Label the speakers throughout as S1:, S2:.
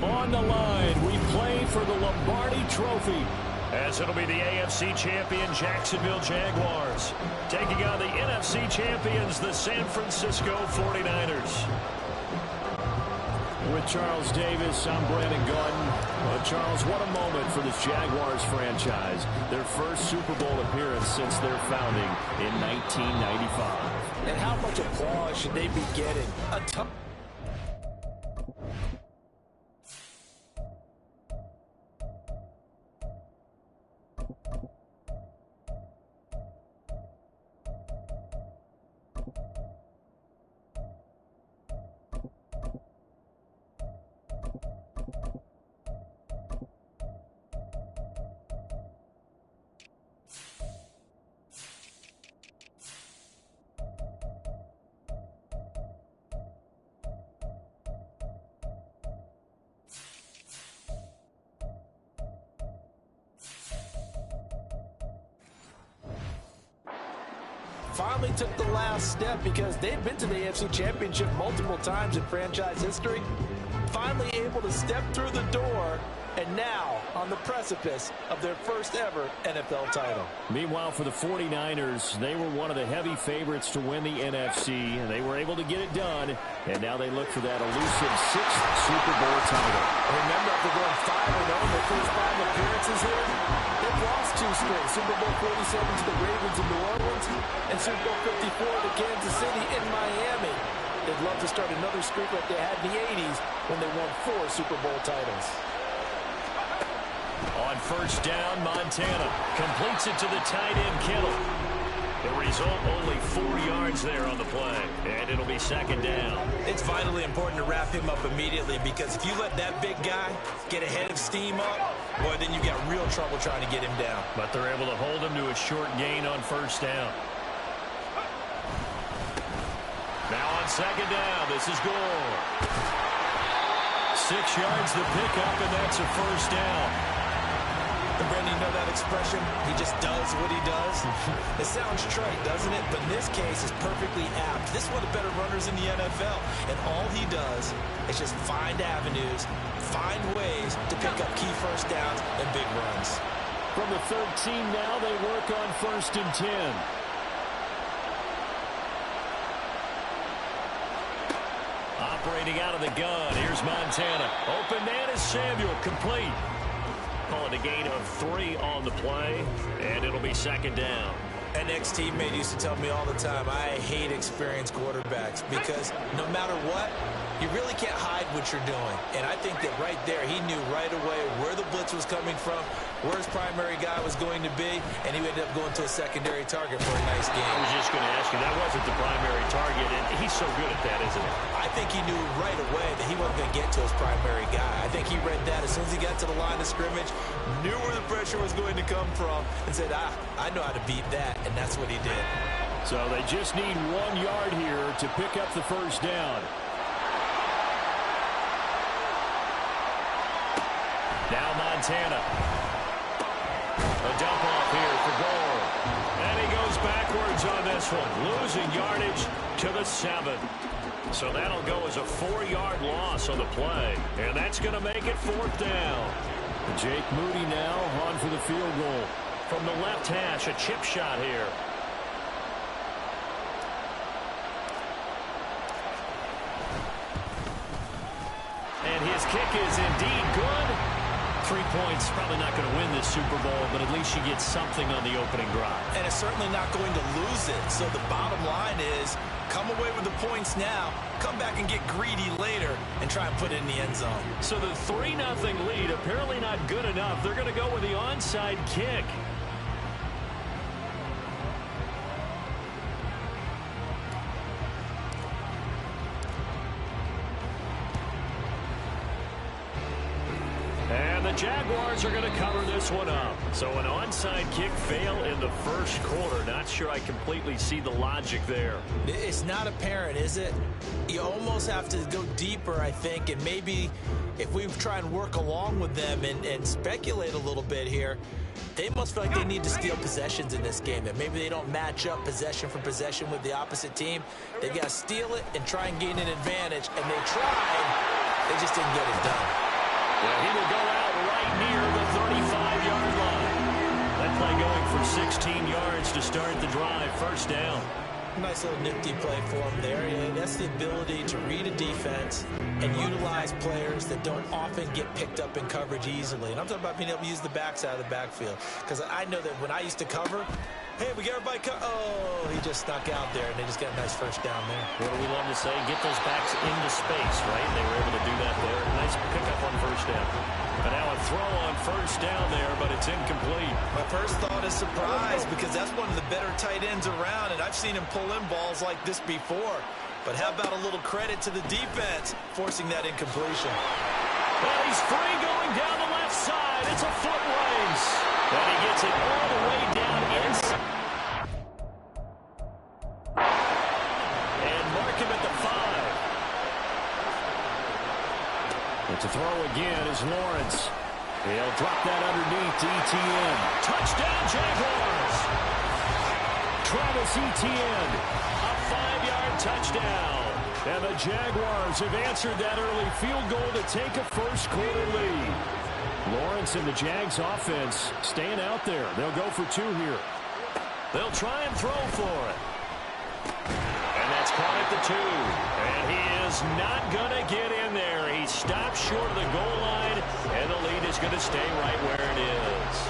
S1: On the line, we play for the Lombardi Trophy.
S2: As it'll be the AFC champion Jacksonville Jaguars taking on the NFC champions, the San Francisco 49ers.
S1: With Charles Davis, I'm Brandon Gordon. Charles, what a moment for this Jaguars franchise. Their first Super Bowl appearance since their founding in 1995.
S3: And how much applause should they be getting? A ton. Finally took the last step because they've been to the AFC Championship multiple times in franchise history. Finally able to step through the door, and now on the precipice of their first ever NFL title.
S1: Meanwhile, for the 49ers, they were one of the heavy favorites to win the NFC, and they were able to get it done, and now they look for that elusive 6th Super Bowl title.
S3: Remember, after going 5-0 in their first 5 appearances here, they've lost 2 straight. Super Bowl 47 to the Ravens in New Orleans, and Super Bowl 54 to Kansas City in Miami. They'd love to start another streak like they had in the 80s when they won 4 Super Bowl titles.
S2: On first down, Montana completes it to the tight end, Kittle. The result, only 4 yards there on the play, and it'll be second down.
S3: It's vitally important to wrap him up immediately, because if you let that big guy get ahead of steam up, boy, then you got real trouble trying to get him down.
S2: But they're able to hold him to a short gain on first down. Now on second down, this is Gore. 6 yards the pickup, and that's a first down.
S3: And Brandon, you know that expression? He just does what he does. It sounds trite, doesn't it? But in this case, it's perfectly apt. This is one of the better runners in the NFL. And all he does is just find avenues, find ways to pick up key first downs and big runs.
S1: From the 13 now, they work on first and 10.
S2: Operating out of the gun, here's Montana. Open man is Samuel, complete. Calling a gain of 3 on the play, and it'll be second down.
S3: An ex-teammate used to tell me all the time, I hate experienced quarterbacks, because no matter what, you really can't hide what you're doing. And I think that right there, he knew right away where the blitz was coming from, where his primary guy was going to be, and he ended up going to a secondary target for a nice game.
S2: I was just going to ask you, that wasn't the primary target, and he's so good at that, isn't he?
S3: I think he knew right away that he wasn't going to get to his primary guy. I think he read that as soon as he got to the line of scrimmage, knew where the pressure was going to come from, and said, I know how to beat that, and that's what he did.
S1: So they just need 1 yard here to pick up the first down.
S2: Now Montana. A dump off here for Gore. And he goes backwards on this one, losing yardage to the 7. So that'll go as a 4-yard loss on the play. And that's going to make it 4th down.
S1: Jake Moody now on for the field goal.
S2: From the left hash, a chip shot here. And his kick is indeed good. 3 points, probably not going to win this Super Bowl, but at least you get something on the opening drive.
S3: And it's certainly not going to lose it. So the bottom line is, come away with the points now, come back and get greedy later, and try and put it in the end zone.
S2: So the 3-0 lead, apparently not good enough. They're going to go with the onside kick. And the Jaguars are going to cover this one up. So an onside kick fail in the first quarter. Not sure I completely see the logic there.
S3: It's not apparent, is it? You almost have to go deeper, I think, and maybe if we try and work along with them and speculate a little bit here, they must feel like they need to steal possessions in this game, that maybe they don't match up possession for possession with the opposite team. They've got to steal it and try and gain an advantage, and they tried. They just didn't get it done.
S2: to start the drive. First down.
S3: Nice little nifty play for him there. Yeah, that's the ability to read a defense and utilize players that don't often get picked up in coverage easily. And I'm talking about being able to use the backs out of the backfield. Because I know that when I used to cover, hey, we got everybody oh, he just snuck out there, and they just got a nice first down there.
S2: What do we love to say? Get those backs into space, right? They were able to do that there. Nice pickup on first down. But now a throw on first down there, but it's incomplete.
S3: My first thought is surprise, because that's one of the better tight ends around, and I've seen him pull in balls like this before. But how about a little credit to the defense forcing that incompletion?
S2: Well, he's free going down the left side. It's a foot race. And he gets it all the way down inside. And mark him at the 5.
S1: But to throw again is Lawrence. He'll drop that underneath to Etienne.
S2: Touchdown, Jaguars.
S1: Travis Etienne.
S2: A 5-yard touchdown.
S1: And the Jaguars have answered that early field goal to take a first-quarter lead. Lawrence and the Jags offense staying out there. They'll go for 2 here.
S2: They'll try and throw for it. And that's caught at the 2. And he is not going to get in there. He stops short of the goal line, and the lead is going to stay right where it is.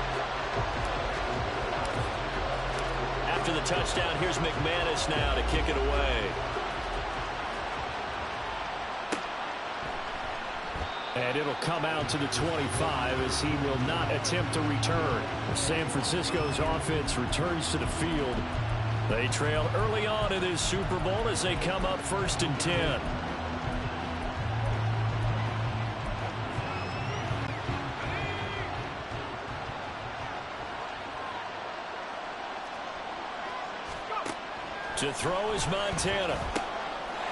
S2: After the touchdown, here's McManus now to kick it away.
S1: And it'll come out to the 25 as he will not attempt to return. San Francisco's offense returns to the field.
S2: They trail early on in this Super Bowl as they come up 1st and 10. To throw is Montana.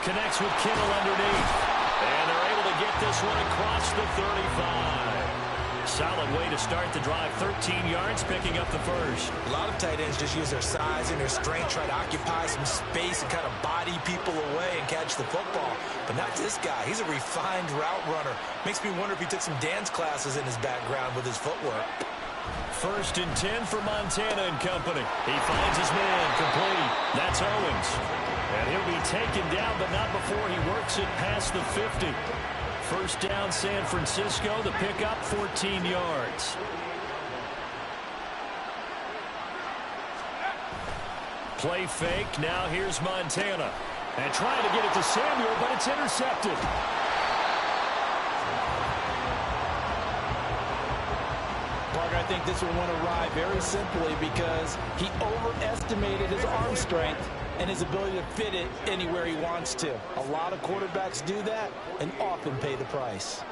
S2: Connects with Kittle underneath. And they're able to get this one across the 35. Solid way to start the drive. 13 yards, picking up the first.
S3: A lot of tight ends just use their size and their strength, try to occupy some space and kind of body people away and catch the football. But not this guy. He's a refined route runner. Makes me wonder if he took some dance classes in his background with his footwork.
S2: 1st and 10 for Montana and company. He finds his man complete. That's Owens. And he'll be taken down, but not before he works it past the 50. First down, San Francisco. The pickup, 14 yards. Play fake. Now here's Montana.
S1: And trying to get it to Samuel, but it's intercepted.
S4: Mark, I think this one went awry very simply because he overestimated his arm strength and his ability to fit it anywhere he wants to. A lot of quarterbacks do that and often pay the price.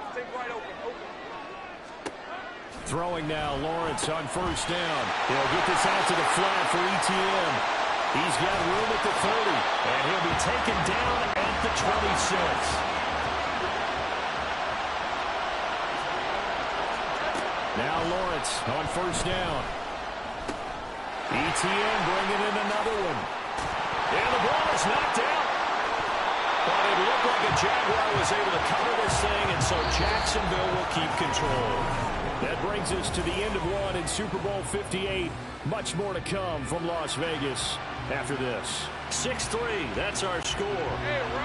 S1: Throwing now, Lawrence on first down. He'll get this out to the flat for Etienne. He's got room at the 30.
S2: And he'll be taken down at the 26.
S1: Now Lawrence on first down. Etienne bringing in another one.
S2: And the ball is knocked out. But it looked like a Jaguar was able to cover this thing, and so Jacksonville will keep control.
S1: That brings us to the end of one in Super Bowl 58. Much more to come from Las Vegas after this.
S2: 6-3, that's our score.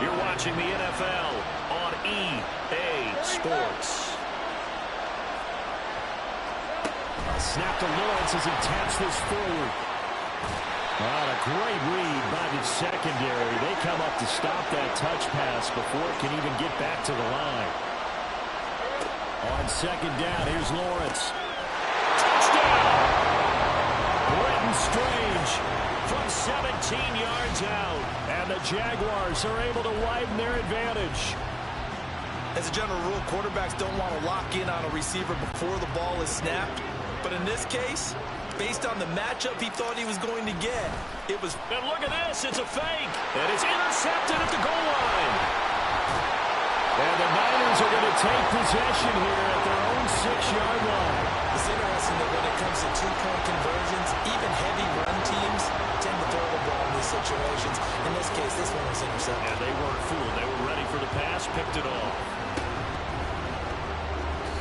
S2: You're watching the NFL on EA Sports.
S1: Snap to Lawrence as he taps this forward. A great read by the secondary. They come up to stop that touch pass before it can even get back to the line. On second down, here's Lawrence.
S2: Touchdown! Britton Strange from 17 yards out.
S1: And the Jaguars are able to widen their advantage.
S3: As a general rule, quarterbacks don't want to lock in on a receiver before the ball is snapped. But in this case, based on the matchup he thought he was going to get, it was...
S2: And look at this, it's a fake. And it's intercepted at the goal line.
S1: And the Niners are going to take possession here at their own 6-yard line.
S3: It's interesting that when it comes to two-point conversions, even heavy run teams tend to throw the ball in these situations. In this case, this one was intercepted.
S2: And they weren't fooled. They were ready for the pass, picked it off.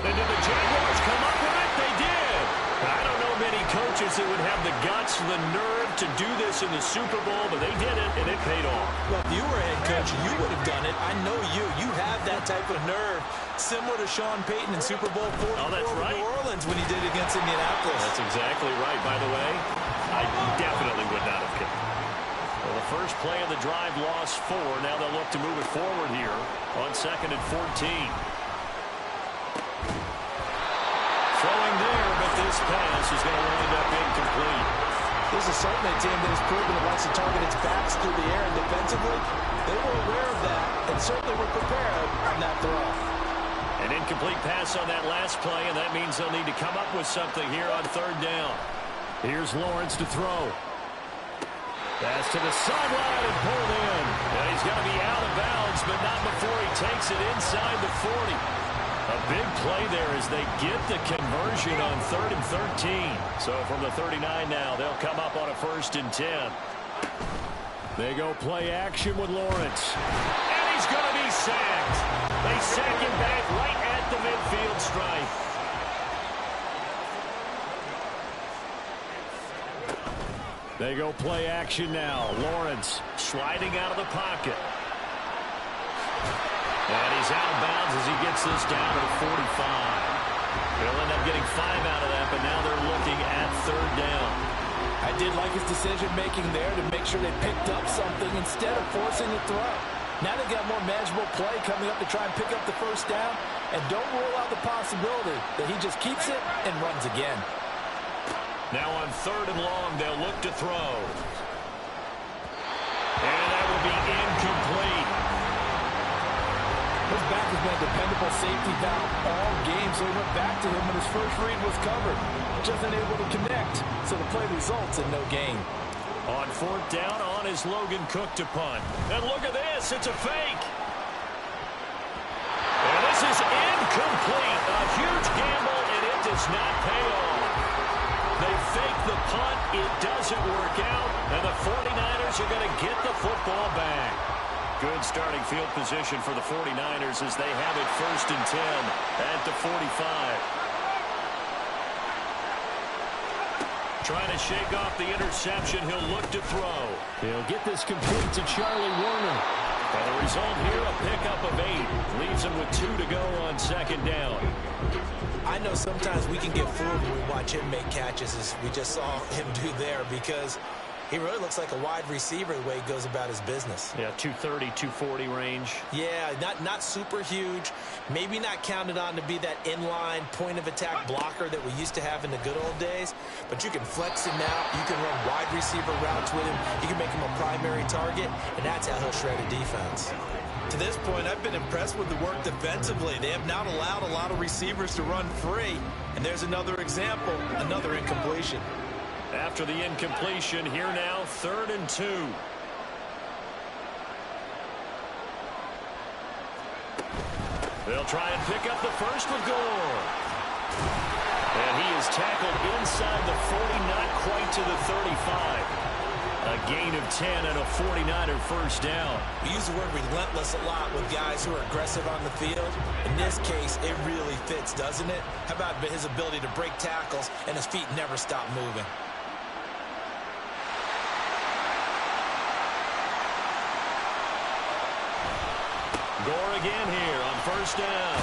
S2: And did the Jaguars come up with it? They did. I don't know many coaches that would have the guts, the nerve to do this in the Super Bowl, but they did it, and it paid off.
S3: Well, if you were a head coach, you would have done it. I know you. You have that type of nerve, similar to Sean Payton in Super Bowl 44 with New Orleans when he did it against Indianapolis.
S2: That's exactly right. By the way, I definitely would not have kicked. Well, the first play of the drive lost 4. Now they'll look to move it forward here on 2nd and 14. Throwing there, but this pass is going to wind up incomplete.
S4: This is certainly a team that has proven it likes to target its backs through the air, and defensively, they were aware of that and certainly were prepared on that throw.
S2: An incomplete pass on that last play, and that means they'll need to come up with something here on 3rd down.
S1: Here's Lawrence to throw. Pass to the sideline and pulled in.
S2: And he's going to be out of bounds, but not before he takes it inside the 40. A big play there as they get the conversion on 3rd and 13. So from the 39 now, they'll come up on a 1st and 10.
S1: They go play action with Lawrence.
S2: And he's going to be sacked. They sack him back right at the midfield stripe.
S1: They go play action now. Lawrence
S2: sliding out of the pocket. And he's out of bounds as he gets this down to the 45. They'll end up getting 5 out of that, but now they're looking at 3rd down.
S4: I did like his decision-making there to make sure they picked up something instead of forcing the throw. Now they've got more manageable play coming up to try and pick up the 1st down, and don't rule out the possibility that he just keeps it and runs again.
S2: Now on 3rd and long, they'll look to throw. And that will be incomplete.
S4: His back has been a dependable safety valve all game, so he went back to him when his first read was covered. Just unable to connect, so the play results in no gain.
S2: On 4th down, on is Logan Cook to punt. And look at this, it's a fake. And this is incomplete. A huge gamble, and it does not pay off. They fake the punt, it doesn't work out, and the 49ers are going to get the football back. Good starting field position for the 49ers as they have it 1st and 10 at the 45. Trying to shake off the interception, he'll look to throw.
S1: He'll get this complete to Charlie Warner.
S2: And the result here, a pickup of 8. Leaves him with 2 to go on 2nd down.
S3: I know sometimes we can get fooled when we watch him make catches, as we just saw him do there, because he really looks like a wide receiver the way he goes about his business.
S2: Yeah, 230, 240 range.
S3: Yeah, not super huge. Maybe not counted on to be that inline point-of-attack blocker that we used to have in the good old days. But you can flex him out. You can run wide receiver routes with him. You can make him a primary target, and that's how he'll shred a defense. To this point, I've been impressed with the work defensively. They have not allowed a lot of receivers to run free. And there's another example, another incompletion.
S2: After the incompletion, here now, 3rd and 2. They'll try and pick up the first with Gore. And he is tackled inside the 40, not quite to the 35. A gain of 10 and a 49er 1st down.
S3: We use the word relentless a lot with guys who are aggressive on the field. In this case, it really fits, doesn't it? How about his ability to break tackles and his feet never stop moving?
S2: Gore again here on 1st down.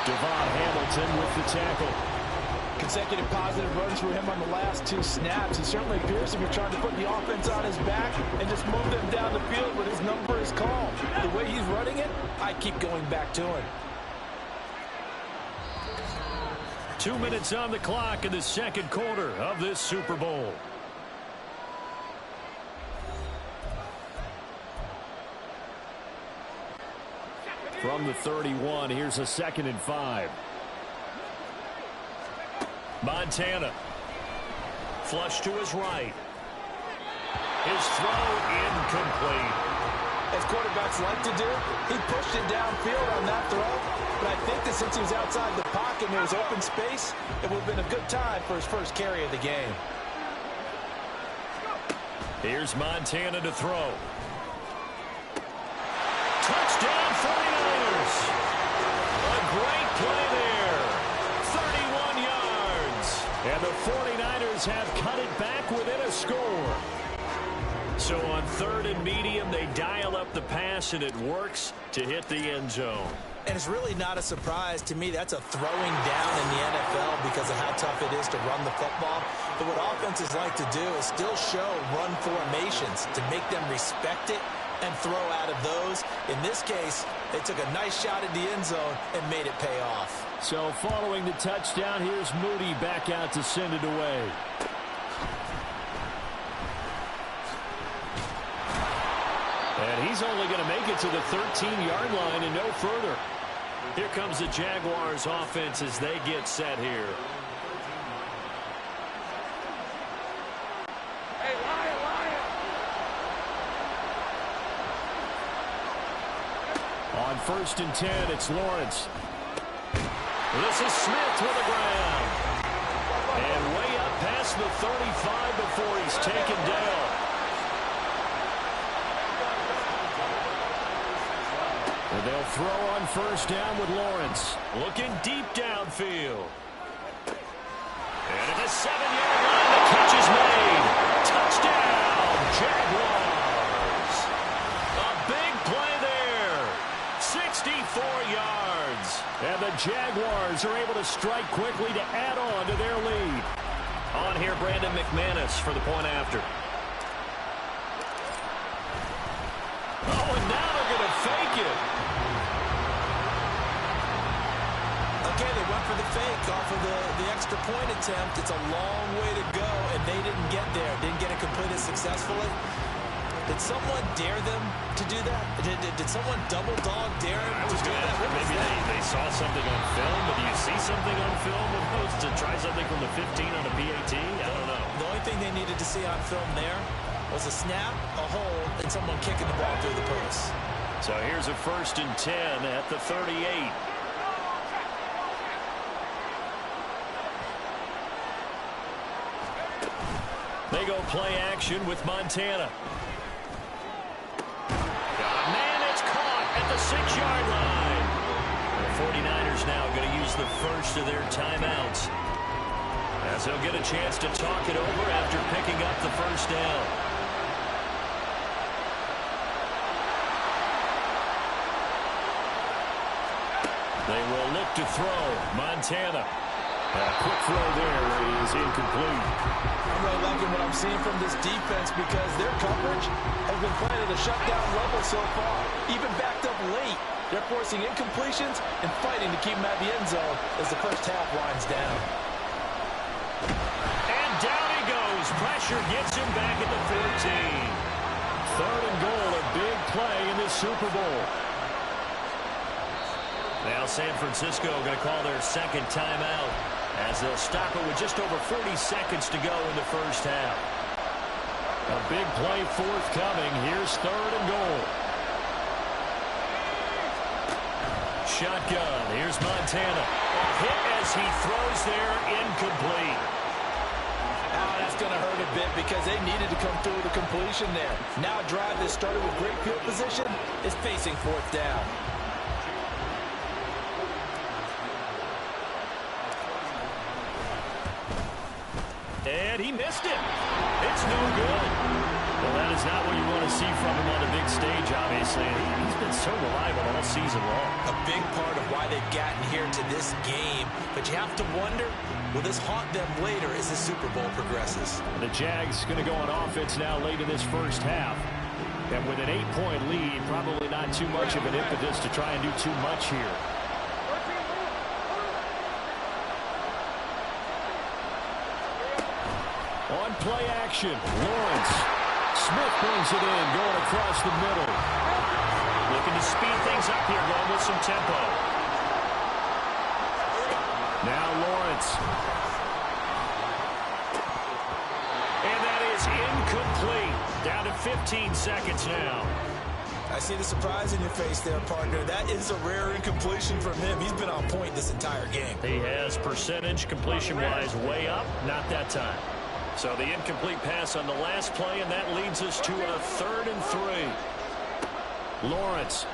S1: Devon Hamilton with the tackle.
S4: Consecutive positive runs for him on the last 2 snaps. He certainly appears to be trying to put the offense on his back and just move them down the field when his number is called. The way he's running it, I keep going back to him.
S2: 2 minutes on the clock in the 2nd quarter of this Super Bowl.
S1: From the 31, here's a 2nd and 5.
S2: Montana. Flush to his right. His throw incomplete.
S4: As quarterbacks like to do, he pushed it downfield on that throw. But I think that since he was outside the pocket and there was open space, it would have been a good time for his first carry of the game.
S2: Here's Montana to throw. Touchdown 49ers. A great play there. 31 yards.
S1: And the 49ers have cut it
S2: back within a score. So on 3rd and medium, they dial up the pass, and it works to hit the end zone.
S3: And it's really not a surprise to me. That's a throwing down in the NFL because of how tough it is to run the football. But what offenses like to do is still show run formations to make them respect it and throw out of those. In this case, they took a nice shot at the end zone and made it pay off.
S1: So following the touchdown, here's Moody back out to send it away.
S2: And he's only going to make it to the 13-yard line and no further. Here comes the Jaguars offense as they get set here.
S5: Hey, Lion.
S1: On 1st and 10, it's Lawrence.
S2: This is Smith with the ground. And way up past the 35 before he's taken down.
S1: And they'll throw on 1st down with Lawrence.
S2: Looking deep downfield. And at the 7-yard line, the catch is made. Touchdown, Jaguars. A big play there. 64 yards.
S1: And the Jaguars are able to strike quickly to add on to their lead.
S2: On here, Brandon McManus for the point after. Oh, and now they're going to fake it.
S3: Okay, they went for the fake off of the extra point attempt. It's a long way to go, and they didn't get there. Didn't get it completed successfully. Did someone dare them to do that? Did someone double dog dare them to do that?
S2: Maybe they saw something on film, but do you see something on film opposed to try something from the 15 on a PAT? I don't know.
S3: The only thing they needed to see on film there was a snap, a hold, and someone kicking the ball through the post.
S2: So here's a 1st and 10 at the 38. They go play action with Montana. Got a man that's caught at the 6-yard line. The 49ers now going to use the first of their timeouts, as they'll get a chance to talk it over after picking up the 1st down. They will look to throw. Montana. A quick throw there is incomplete.
S4: I'm really liking what I'm seeing from this defense because their coverage has been playing at a shutdown level so far. Even backed up late, they're forcing incompletions and fighting to keep them at the end zone as the first half winds down.
S2: And down he goes. Pressure gets him back at the 14.
S1: 3rd and goal, a big play in this Super Bowl.
S2: Now San Francisco going to call their 2nd timeout, as they'll stop it with just over 40 seconds to go in the first half.
S1: A big play forthcoming. Here's 3rd and goal.
S2: Shotgun. Here's Montana. A hit as he throws there, incomplete.
S4: Oh, that's going to hurt a bit because they needed to come through with a completion there. Now a drive that started with great field position is facing 4th down.
S2: And he missed it. It's no good.
S1: Well, that is not what you want to see from him on the big stage, obviously. He's been so reliable all season long.
S3: A big part of why they've gotten here to this game. But you have to wonder, will this haunt them later as the Super Bowl progresses?
S1: The Jags going to go on offense now late in this first half. And with an 8-point lead, probably not too much of an impetus to try and do too much here. On play action, Lawrence. Smith brings it in, going across the middle.
S2: Looking to speed things up here, going with some tempo.
S1: Now Lawrence.
S2: And that is incomplete. Down to 15 seconds now.
S3: I see the surprise in your face there, partner. That is a rare incompletion from him. He's been on point this entire game.
S2: He has percentage completion-wise way up, not that time. So the incomplete pass on the last play, and that leads us to a 3rd and 3.
S1: Lawrence.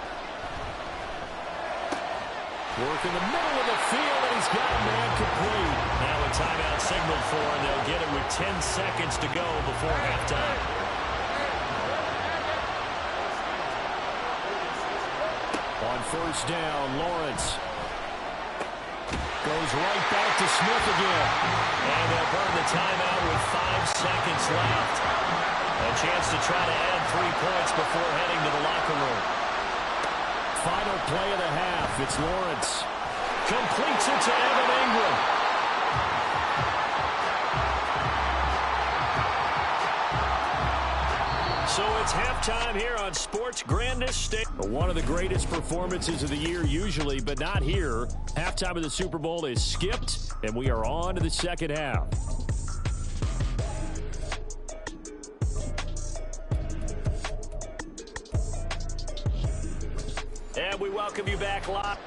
S1: Work in the middle of the field, and he's got a man complete.
S2: Now a timeout signal for, and they'll get it with 10 seconds to go before halftime.
S1: On first down, Lawrence goes right back to Smith again.
S2: And they'll burn the timeout with 5 seconds left. A chance to try to add 3 points before heading to the locker room.
S1: Final play of the half. It's Lawrence.
S2: Completes it to Evan Ingram. So it's halftime here on Sports Grandest State.
S1: One of the greatest performances of the year usually, but not here. Halftime of the Super Bowl is skipped, and we are on to the second half.
S2: And we welcome you back live.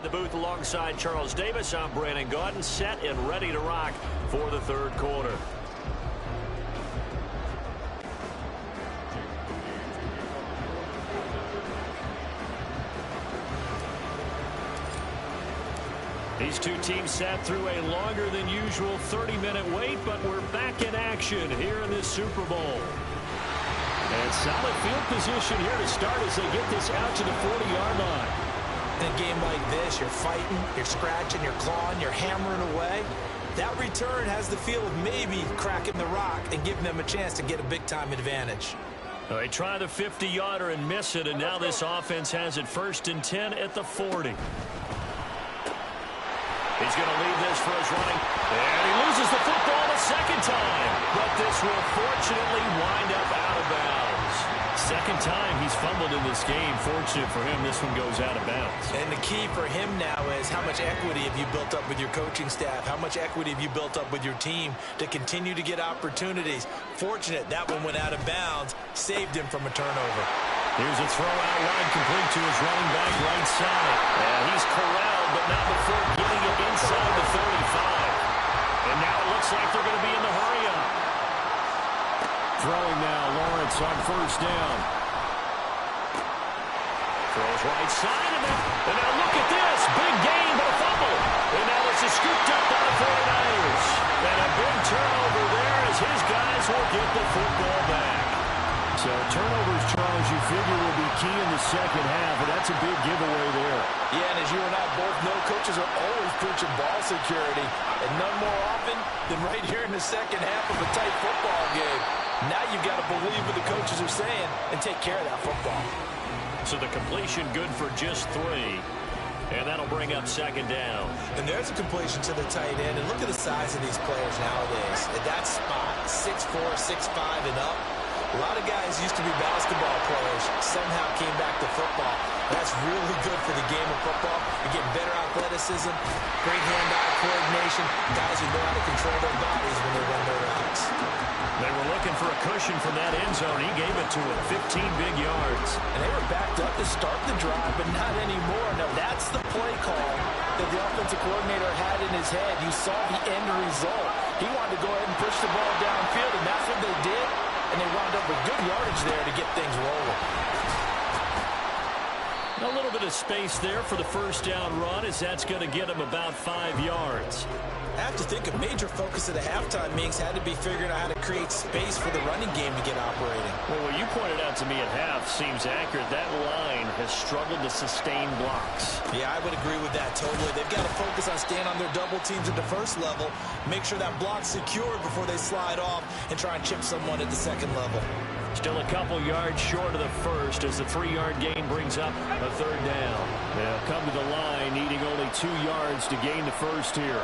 S2: The booth alongside Charles Davis. I'm Brandon Gaudin, set and ready to rock for the third quarter. These two teams sat through a longer than usual 30-minute wait, but we're back in action here in this Super Bowl.
S1: And solid field position here to start as they get this out to the 40-yard line.
S3: In a game like this, you're fighting, you're scratching, you're clawing, you're hammering away. That return has the feel of maybe cracking the rock and giving them a chance to get a big-time advantage.
S2: They try the 50-yarder and miss it, and now this offense has it 1st and 10 at the 40. He's going to leave this for his running. And he loses the football a second time. But this will fortunately wind up out of bounds. Second time he's fumbled in this game. Fortunate for him, this one goes out of bounds.
S3: And the key for him now is how much equity have you built up with your coaching staff? How much equity have you built up with your team to continue to get opportunities? Fortunate that one went out of bounds, saved him from a turnover.
S2: Here's a throw out line complete to his running back right side. And he's corralled, but not before getting it inside the 35. And now it looks like they're going to be in the hurry-up.
S1: Throwing now, Lawrence on first down.
S2: Throws right side, and now look at this. Big gain, but a fumble. And now this is scooped up by the 49ers. And a big turnover there as his guys will get the football back.
S1: So turnovers, Charles, you figure will be key in the second half, and that's a big giveaway there.
S4: Yeah, and as you and I both know, coaches are always preaching ball security, and none more often than right here in the second half of a tight football game. Now you've got to believe what the coaches are saying and take care of that football.
S2: So the completion good for just 3. And that'll bring up second down.
S3: And there's a completion to the tight end. And look at the size of these players nowadays. At that spot, 6'4", 6'5", and up. A lot of guys used to be basketball players, somehow came back to football. That's really good for the game of football. You're getting better athleticism, great hand-eye coordination, guys who know how to control their bodies when they run their routes.
S2: They were looking for a cushion from that end zone. He gave it to him, 15 big yards.
S4: And they were backed up to start the drive, but not anymore. Now that's the play call that the offensive coordinator had in his head. You saw the end result. He wanted to go ahead and push the ball downfield, and that's what they did. And they wound up with good yardage there to get things rolling.
S2: A little bit of space there for the first down run, as that's going to get him about 5 yards.
S3: I have to think a major focus at the halftime meetings had to be figuring out how to create space for the running game to get operating.
S2: Well, what you pointed out to me at half seems accurate. That line has struggled to sustain blocks.
S3: Yeah, I would agree with that totally. They've got to focus on staying on their double teams at the first level, make sure that block's secured before they slide off and try and chip someone at the second level.
S2: Still a couple yards short of the first as the 3-yard gain brings up a third down. They'll come to the line needing only 2 yards to gain the first here.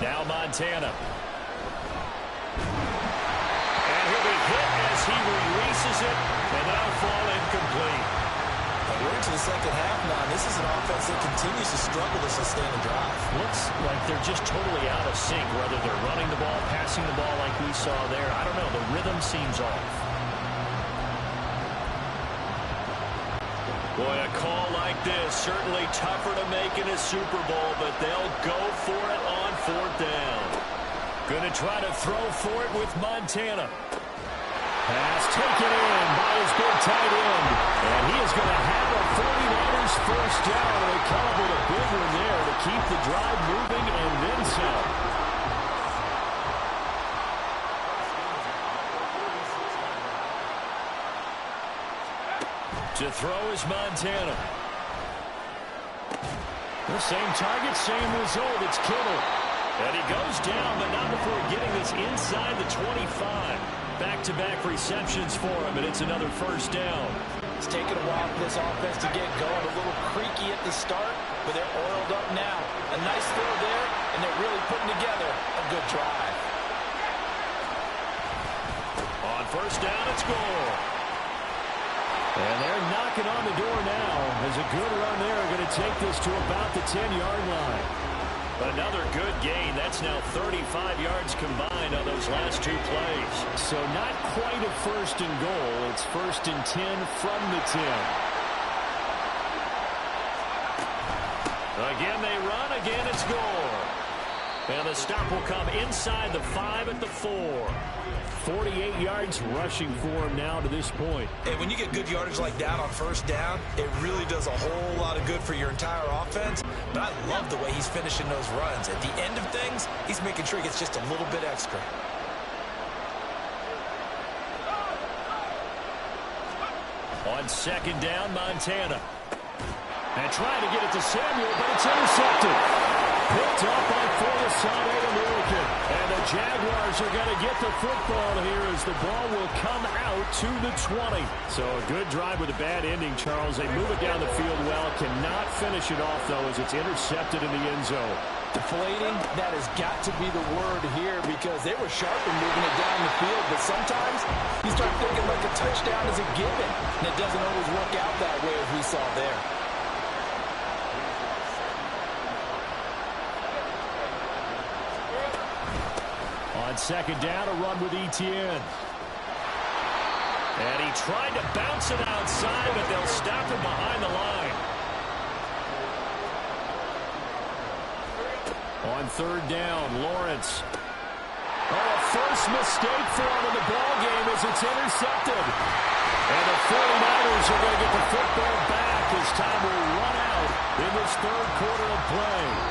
S2: Now Montana. And he'll be hit as he releases it, and that'll fall incomplete.
S3: We're into the second half now. This is an offense that continues to struggle to sustain a drive.
S2: Looks like they're just totally out of sync, whether they're running the ball, passing the ball like we saw there. I don't know. The rhythm seems off. Boy, a call like this, certainly tougher to make in a Super Bowl, but they'll go for it on 4th down. Going to try to throw for it with Montana. Pass taken in by his big tight end. And he is going to have a 49ers first down. They come up with a big one there to keep the drive moving and then some. To throw is Montana. The same target, same result. It's Kittle. And he goes down, but not before getting this inside the 25. Back-to-back receptions for him, and it's another first down.
S4: It's taken a while for this offense to get going. A little creaky at the start, but they're oiled up now. A nice throw there, and they're really putting together a good drive.
S2: On first down, it's goal. And they're knocking on the door now. As a good run there, going to take this to about the 10-yard line. Another good gain. That's now 35 yards combined on those last 2 plays.
S1: So not quite a first and goal. It's 1st and 10 from the 10.
S2: Again they run. Again it's goal. And the stop will come inside the 5 at the 4.
S1: 48 yards rushing for him now to this point.
S3: And when you get good yardage like that on first down, it really does a whole lot of good for your entire offense. But I love the way he's finishing those runs. At the end of things, he's making sure he gets just a little bit extra.
S2: On second down, Montana. And trying to get it to Samuel, but it's intercepted. Picked up by Forlasane American. And the Jaguars are going to get the football here as the ball will come out to the 20.
S1: So a good drive with a bad ending, Charles. They move it down the field well. Cannot finish it off, though, as it's intercepted in the end zone.
S4: Deflating, that has got to be the word here because they were sharp in moving it down the field. But sometimes you start thinking like a touchdown is a given. And it doesn't always work out that way as we saw there.
S1: On second down, a run with Etienne.
S2: And he tried to bounce it outside, but they'll stop him behind the line.
S1: On third down, Lawrence. Oh, a first mistake for him in the ball game as it's intercepted. And the 49ers are going to get the football back as time will run out in this third quarter of play.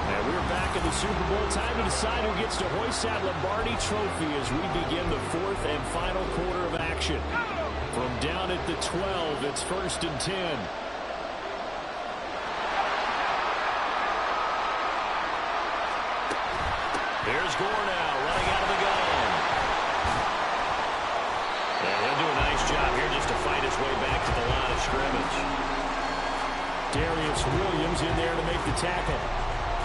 S1: And we're back in the Super Bowl. Time to decide who gets to hoist that Lombardi Trophy as we begin the 4th and final quarter of action. From down at the 12, it's 1st and 10.
S2: Here's Gore now, running out of the gun. And he'll do a nice job here just to fight his way back to the line of scrimmage.
S1: Darius Williams in there to make the tackle.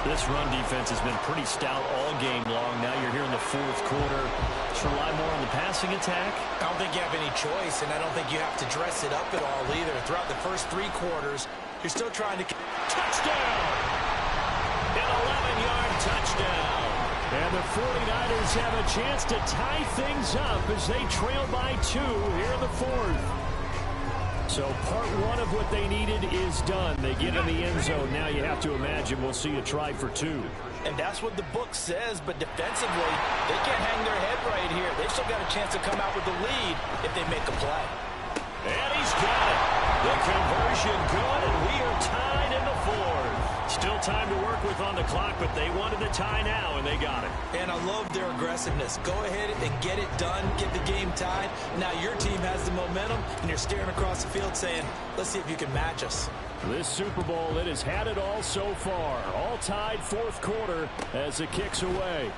S2: This run defense has been pretty stout all game long. Now you're here in the 4th quarter. Just rely more on the passing attack.
S3: I don't think you have any choice, and I don't think you have to dress it up at all either. Throughout the first 3 quarters, you're still trying to...
S2: Touchdown! An 11-yard touchdown.
S1: And the 49ers have a chance to tie things up as they trail by 2 here in the 4th. So part one of what they needed is done. They get in the end zone. Now you have to imagine we'll see a try for two.
S4: And that's what the book says, but defensively, they can't hang their head right here. They've still got a chance to come out with the lead if they make a play.
S2: And he's got it. The conversion good, and we are tied in the fourth. Still time to work with on the clock, but they wanted the tie now, and they got it.
S3: And I love their aggressiveness. Go ahead and get it done, get the game tied. Now your team has the momentum, and you're staring across the field saying, let's see if you can match us.
S1: This Super Bowl, it has had it all so far. All tied fourth quarter as it kicks away.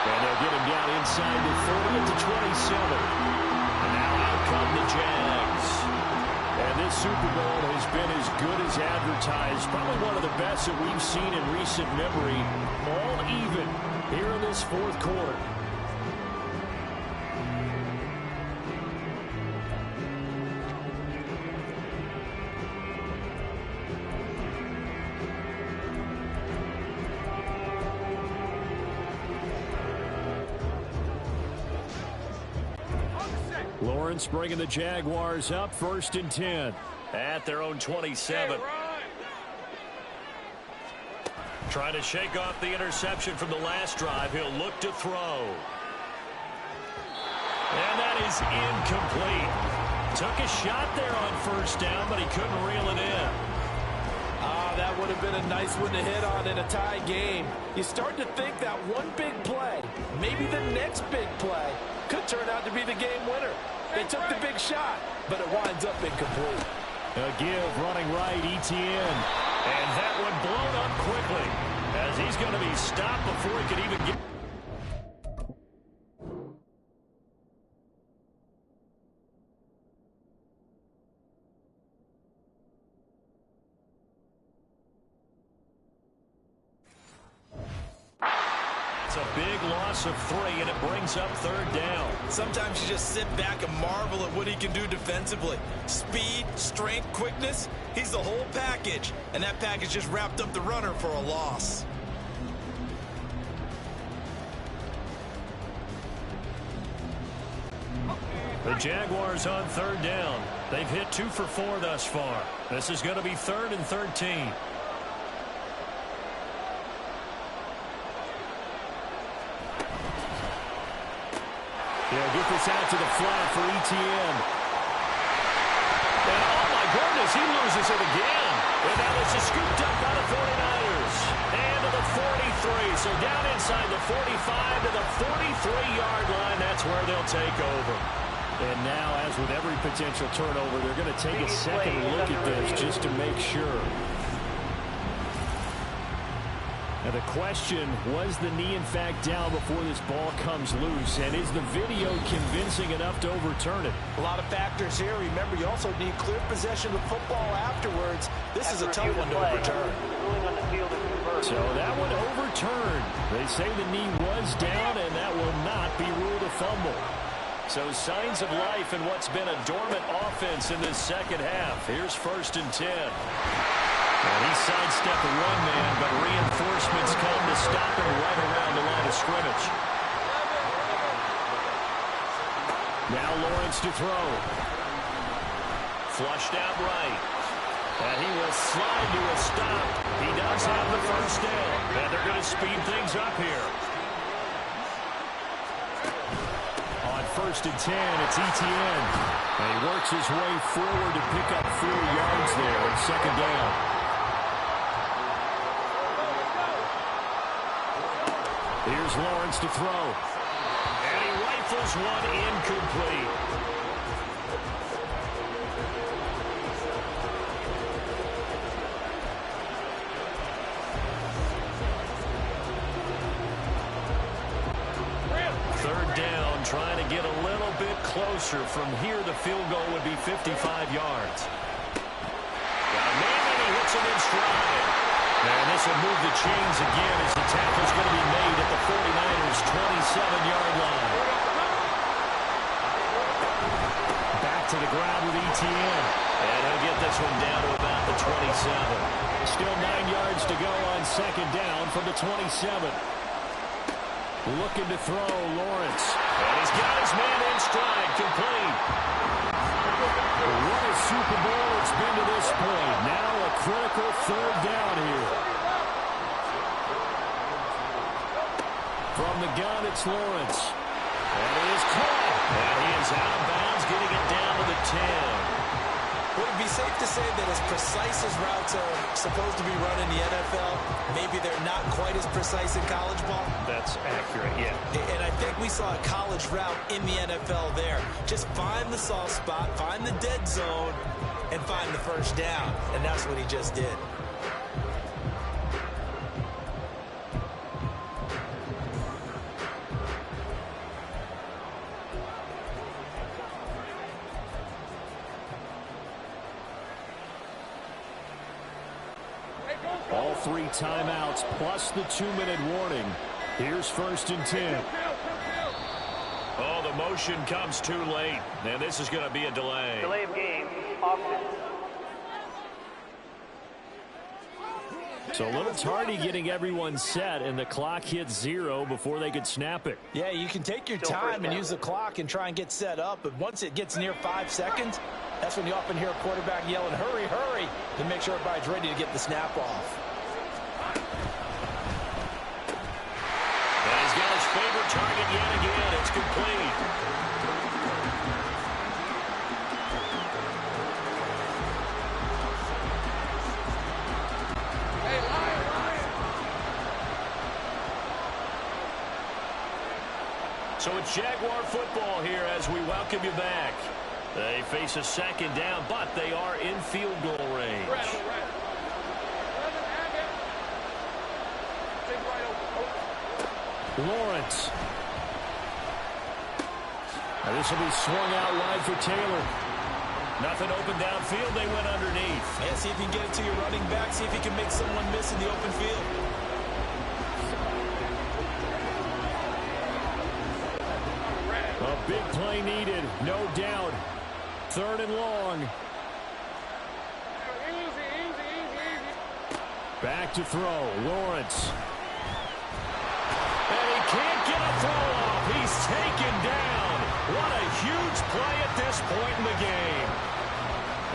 S1: And they'll get him down inside the 30 at the 27. And now out come the Jags. And this Super Bowl has been as good as advertised. Probably one of the best that we've seen in recent memory. All even here in this fourth quarter. Lawrence bringing the Jaguars up, 1st and 10.
S2: At their own 27. Trying to shake off the interception from the last drive. He'll look to throw. And that is incomplete. Took a shot there on 1st down, but he couldn't reel it in.
S4: That would have been a nice one to hit on in a tie game. You start to think that one big play, maybe the next big play, could turn out to be the game winner. They took the big shot, but it winds up incomplete.
S1: A give running right, ETN.
S2: And that one blown up quickly as he's going to be stopped before he could even get. It's a big loss of 3, and it brings up 3rd down.
S3: Sometimes you just sit back and marvel at what he can do defensively. Speed, strength, quickness, he's the whole package. And that package just wrapped up the runner for a loss.
S2: The Jaguars on 3rd down. They've hit 2 for 4 thus far. This is going to be 3rd and 13.
S1: Yeah, get this out to the flat for ETN.
S2: And oh my goodness, he loses it again. And now this is scooped up by the 49ers. And to the 43. So down inside the 45 to the 43-yard line. That's where they'll take over.
S1: And now, as with every potential turnover, they're going to take a second look at this just to make sure. Now the question, was the knee in fact down before this ball comes loose? And is the video convincing enough to overturn it?
S4: A lot of factors here. Remember, you also need clear possession of football afterwards. This is a tough one to overturn.
S1: So that one overturned. They say the knee was down, and that will not be ruled a fumble. So signs of life in what's been a dormant offense in this second half. Here's 1st and 10.
S2: And he sidestepped one man, but reinforcements come to stop him right around the line of scrimmage.
S1: Now Lawrence to throw.
S2: Flushed out right. And he will slide to a stop. He does have the 1st down. And they're going to speed things up here.
S1: On 1st and 10, it's ETN. And he works his way forward to pick up 4 yards there on 2nd down. Here's Lawrence to throw.
S2: And he rifles one incomplete. Third down, trying to get a little bit closer. From here, the field goal would be 55 yards. Got a man, and he hits him in stride. And this will move the chains again as the tackle's going to be made at the 49ers' 27-yard line.
S1: Back to the ground with ETN.
S2: And he'll get this one down to about the 27.
S1: Still 9 yards to go on 2nd down from the 27. Looking to throw, Lawrence.
S2: And he's got his man in stride, complete.
S1: What a Super Bowl it's been to this point. Now a critical third down here. From the gun, it's Lawrence. And he is caught. And he is out of bounds, getting it down to the 10.
S3: Would it be safe to say that as precise as routes are supposed to be run in the NFL, maybe they're not quite as precise in college ball?
S2: That's accurate, yeah.
S3: And I think we saw a college route in the NFL there. Just find the soft spot, find the dead zone, and find the first down. And that's what he just did.
S1: All 3 timeouts plus the 2-minute warning. Here's 1st and 10.
S2: Oh, the motion comes too late. And this is going to be a delay.
S5: Delay of game, offense.
S1: So a little tardy getting everyone set, and the clock hits 0 before they could snap it.
S4: Yeah, you can take your time and use the clock and try and get set up, but once it gets near 5 seconds, that's when you often hear a quarterback yelling, hurry, hurry, to make sure everybody's ready to get the snap off.
S2: And he's got his favorite target yet again. It's complete. So it's Jaguar football here as we welcome you back. They face a 2nd down, but they are in field goal range.
S1: Lawrence. And this will be swung out wide for Taylor.
S2: Nothing open downfield. They went underneath.
S3: Yeah, see if you can get it to your running back. See if you can make someone miss in the open field.
S1: A big play needed, no doubt. 3rd and long. Back to throw. Lawrence.
S2: And he can't get a throw off. He's taken down. What a huge play at this point in the game.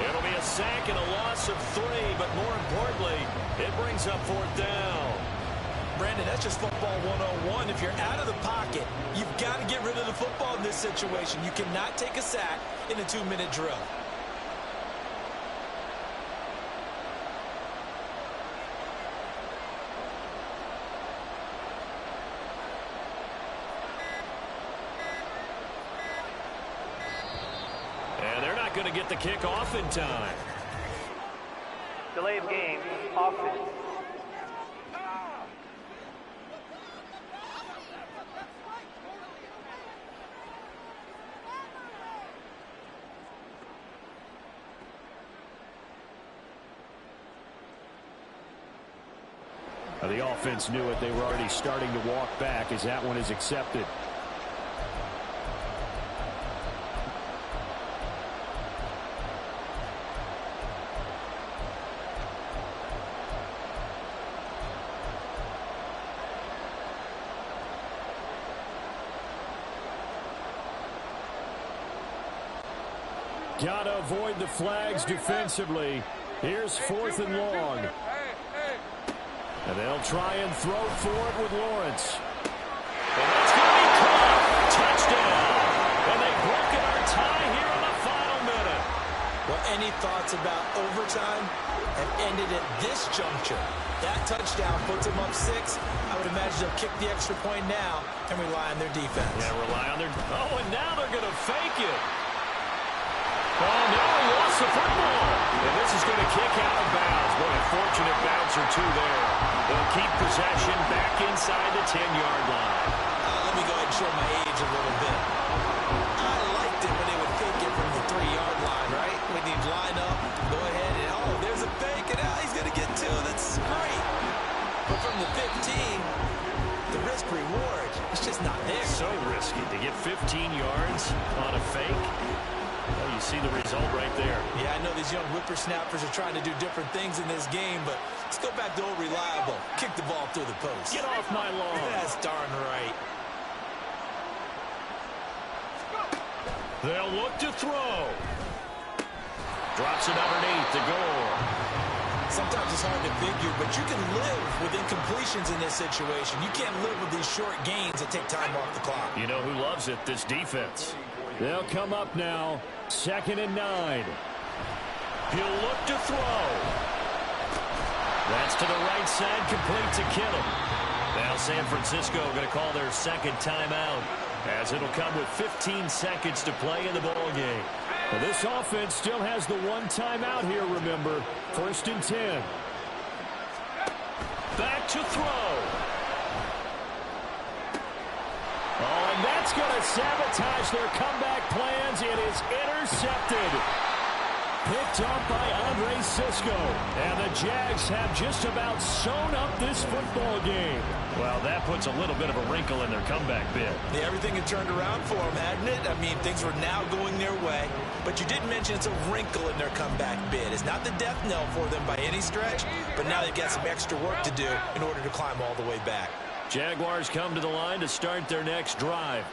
S2: It'll be a sack and a loss of 3, but more importantly, it brings up 4th down.
S3: Brandon, that's just football 101. If you're out of the pocket, you've got to get rid of the football in this situation. You cannot take a sack in a 2-minute drill.
S2: And they're not going to get the kick off in time.
S5: Delay of game, offense.
S1: The offense knew it. They were already starting to walk back as that one is accepted. Gotta avoid the flags defensively. Here's 4th and long. And they'll try and throw for it with Lawrence.
S2: And that's going to be caught. Touchdown. And they've broken our tie here in the final minute.
S3: Well, any thoughts about overtime have ended at this juncture. That touchdown puts them up 6. I would imagine they'll kick the extra point now and rely on their defense.
S2: Yeah, rely on their... Oh, and now they're going to fake it. Oh, no, he lost the football. And this is going to kick out of bounds. What a fortunate bounce or two there. They'll keep possession back inside the 10-yard line.
S3: Let me go ahead and show my age a little bit. I liked it when they would fake it from the 3-yard line, right? When he'd line up, go ahead, and oh, there's a fake, and now he's going to get 2. That's great. But from the 15, the risk-reward, it's just not there.
S2: So risky to get 15 yards on a fake. Well, you see the result right there.
S3: Yeah, I know these young whippersnappers are trying to do different things in this game, but let's go back to old reliable. Kick the ball through the post.
S2: Get off my lawn.
S3: That's darn right.
S2: They'll look to throw. Drops it underneath the goal.
S3: Sometimes it's hard to figure, but you can live with incompletions in this situation. You can't live with these short gains that take time off the clock.
S2: You know who loves it? This defense.
S1: They'll come up now. 2nd and 9.
S2: He'll look to throw. That's to the right side, complete to Kittle. Now San Francisco going to call their second timeout, as it'll come with 15 seconds to play in the ball game.
S1: Well, this offense still has the one timeout here, remember. 1st and 10.
S2: Back to throw.
S1: Oh, and that's going to sabotage their comeback plans. It is intercepted. Picked up by Andre Sisco. And the Jags have just about sewn up this football game.
S2: Well, that puts a little bit of a wrinkle in their comeback bid.
S3: Yeah, everything had turned around for them, hadn't it? I mean, things were now going their way. But you did mention it's a wrinkle in their comeback bid. It's not the death knell for them by any stretch, but now they've got some extra work to do in order to climb all the way back.
S2: Jaguars come to the line to start their next drive.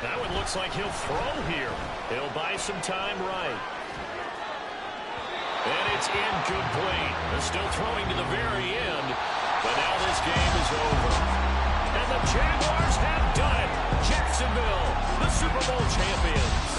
S2: That one looks like he'll throw here. He'll buy some time right. And it's incomplete. They're still throwing to the very end, but now this game is over. And the Jaguars have done it. Jacksonville, the Super Bowl champions.